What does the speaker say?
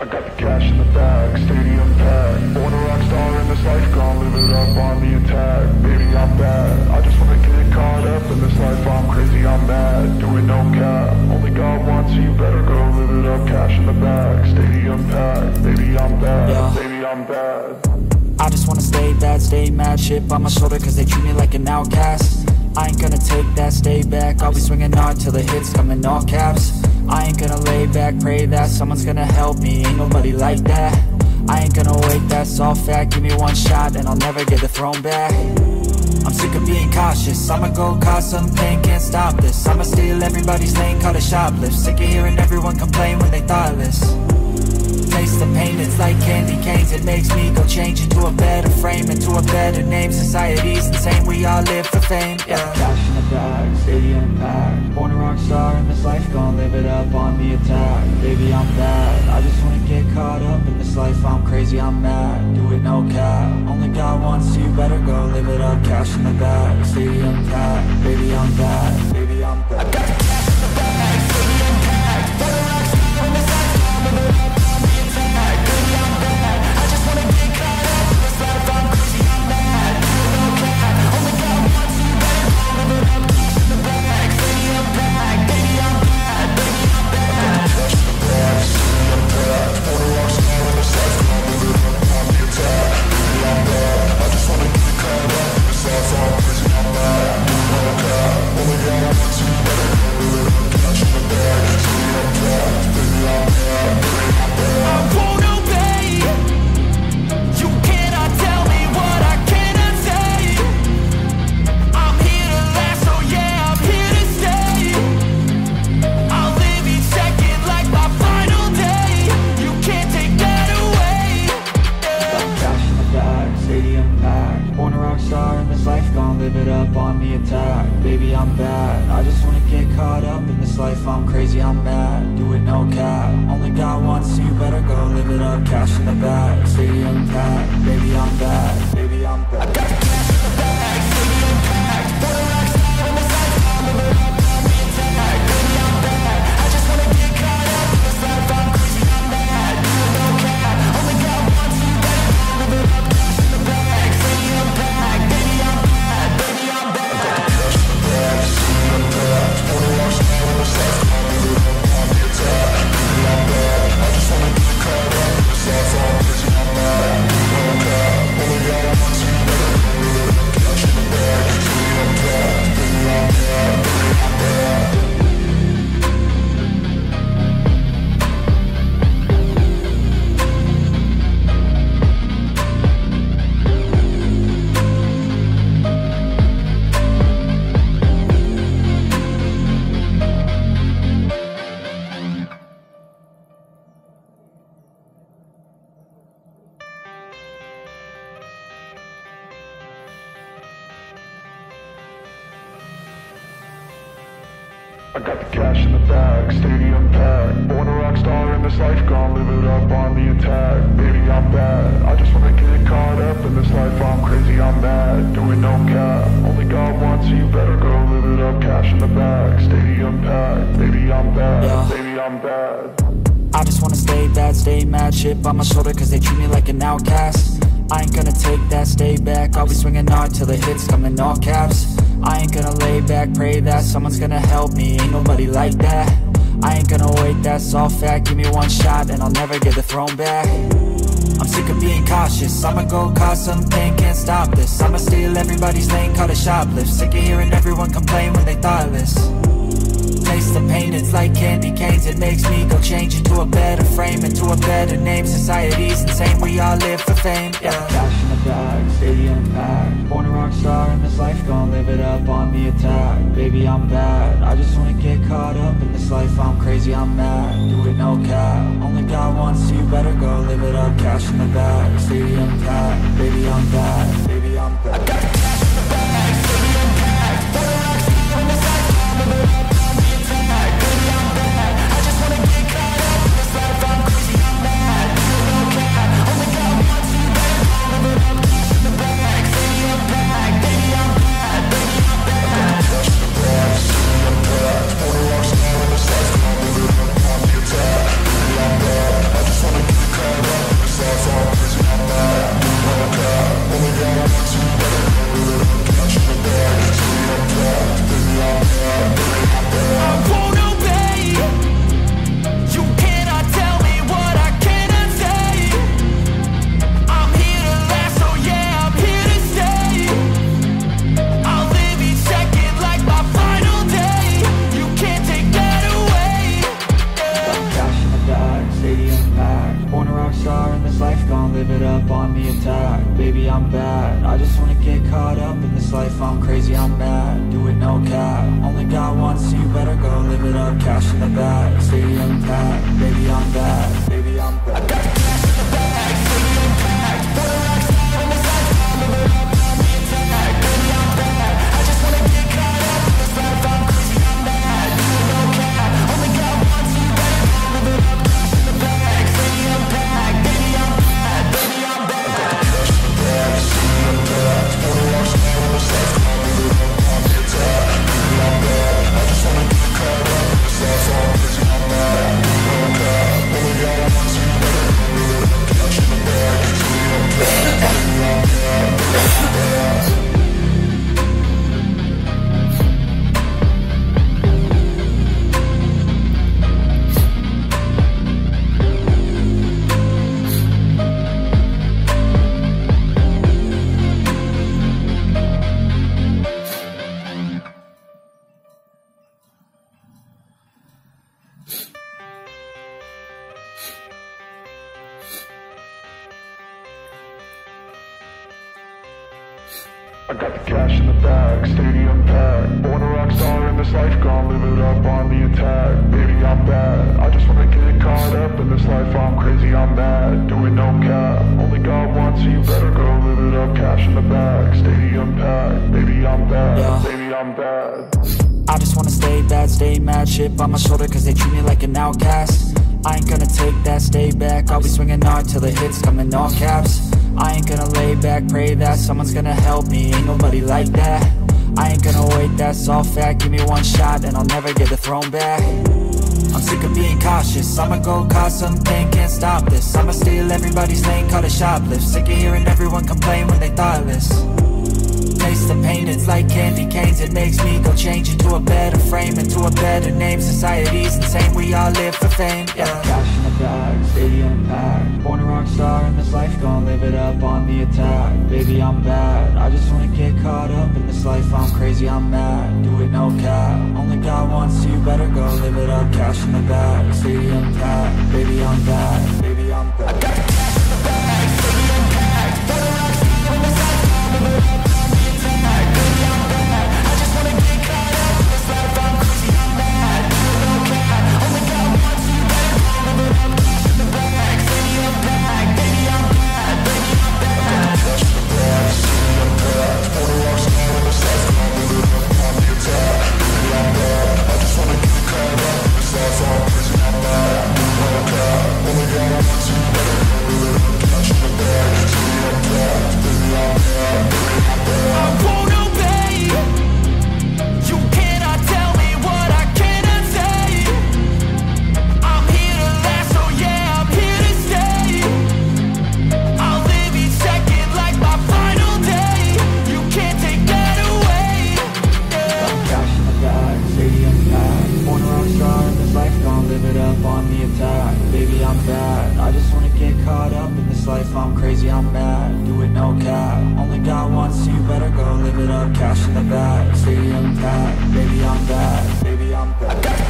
I got the cash in the bag, stadium packed. Born a rock star in this life, gon' live it up on the attack. Baby, I'm bad, I just wanna get caught up in this life. I'm crazy, I'm mad, doing no cap. Only God wants you, better go live it up. Cash in the bag, stadium packed. Baby, I'm bad, yeah. Baby, I'm bad. I just wanna stay bad, stay mad. Chip on my shoulder cause they treat me like an outcast. I ain't gonna take that, stay back. I'll be swinging hard till the hits come in all caps. I ain't gonna lay back, pray that someone's gonna help me. Ain't nobody like that. I ain't gonna wait, that's all fact. Give me one shot and I'll never get the throne back. I'm sick of being cautious, I'ma go cause some pain, can't stop this. I'ma steal everybody's lane, call it shoplift. Sick of hearing everyone complain when they thoughtless. Taste the pain, it's like candy canes. It makes me go change into a better frame, into a better name. Society's insane, we all live for fame, yeah. Cash in the bag, stadium packed. Born a rock star in this life, gon' live it up on the attack. Baby, I'm bad, I just wanna get caught up in this life. I'm crazy, I'm mad, do it no cap. Only God wants you, better go live it up. Cash in the bag, stadium packed. Baby, I'm bad, baby, I'm bad. I got the cash in the bag, stadium packed. Born a rock star in this life, gon' live it up. I'm crazy, I'm mad, do it no cap. Only God wants you, better go live it up. Cash in the bag, stadium packed. Baby, I'm bad, baby, I'm bad. I got the cash in the bag, stadium packed. Born a rock star in this life, gon' live it up on the attack. Baby, I'm bad, I just wanna get caught up in this life. I'm crazy, I'm mad, do it no cap. Only God wants you, better go live it up. Cash in the bag, stadium packed. Baby, I'm bad, baby, I'm bad. I got the cash in the bag, stadium packed. Born a rock star in this life. I got the cash in the bag, stadium packed. Born a rock star in this life, gon' live it up on the attack. Baby, I'm bad, I just wanna get caught up in this life. I'm crazy, I'm mad, doing no cap. Only God wants you, better go live it up. Cash in the bag, stadium packed. Baby, I'm bad, yeah. Baby, I'm bad. I just wanna stay bad, stay mad. Chip on my shoulder cause they treat me like an outcast. I ain't gonna take that, stay back. I'll be swinging hard till the hits come in all caps. I ain't gonna lay back, pray that someone's gonna help me. Ain't nobody like that. I ain't gonna wait, that's all fact. Give me one shot and I'll never get the throne back. I'm sick of being cautious, I'ma go cause some pain, can't stop this. I'ma steal everybody's lane, call it shoplift. Sick of hearing everyone complain when they thoughtless. Taste the pain, it's like candy canes. It makes me go change into a better frame, into a better name. Society's insane, we all live for fame, yeah. Cash in the bag, stadium packed. Born a rock star in this life, gon' live it up on the attack. Baby, I'm bad, I just wanna get caught up in this life. I'm crazy, I'm mad, do it no cap. Only God wants you, better go live it up. Cash in the bag, stadium packed. Baby, I'm bad, baby, I'm bad. I got the cash in the bag, stadium packed. Born a rock star in this life, gon' live it up. I just wanna up on the attack. Baby, I'm bad, I just wanna get caught up in this life. I'm crazy, I'm mad, do it no cap. Only got one, so you better go live it up. Cash in the bag, stadium packed. Baby, I'm bad, baby, I'm bad. I got cash in the bag, stadium packed. For the rocks on the side, I'm living up on the attack. Baby, I'm bad, I just wanna get caught up in this life. I'm crazy, I'm mad, do it no cap. Only got one, so you better go live it up. Cash in the bag, stadium packed. Baby, I'm bad, baby, I'm bad. I got cash in the bag, stadium packed. For the rocks on the side, I'm living up on the attack. Baby, I'm bad, I just wanna get caught up in this life. I'm crazy, I'm mad, do it no cap. Only got one, so you better go live it up. Cash in the bag, stadium packed. Baby, I'm bad, baby, I'm bad. I got the cash in the bag, stadium packed. Born a rock star in this life, gon' live it up on the attack. Baby, I'm bad, I just wanna get caught up in this life. I'm crazy, I'm mad, doing no cap. Only got one, so you better go live it up. Cash in the bag, stadium packed. Baby, I'm bad, yeah. Baby, I'm bad. I just wanna stay bad, stay mad. Chip on my shoulder cause they treat me like an outcast. I ain't gonna take that, stay back. I'll be swinging hard till the hits come in all caps. I ain't gonna lay back, pray that someone's gonna help me. Ain't nobody like that. I ain't gonna wait, that's all fact. Give me one shot and I'll never get the throne back. I'm sick of being cautious, I'ma go cause something, can't stop this. I'ma steal everybody's lane, call it shoplift. Sick of hearing everyone complain when they thoughtless. Taste the pain, it's like candy canes. It makes me go change into a better frame, into a better name. Society's insane, we all live for fame, yeah. Cash in the bag, stadium packed. Born a rock star in this life, gon' live it up on the attack. Baby, I'm bad, I just wanna get caught up in this life. I'm crazy, I'm mad, do it no cap. Only got one, so you better go live it up. Cash in the bag, stadium packed. Baby, I'm bad, baby, I'm bad. I got cash in the bag, stadium packed. For the rock star in this life, gon' live it up. I'm crazy, I'm mad, do it no cap. Only got one, so you better go live it up. Cash in the bag, stadium packed. Baby, I'm bad, baby, I'm bad.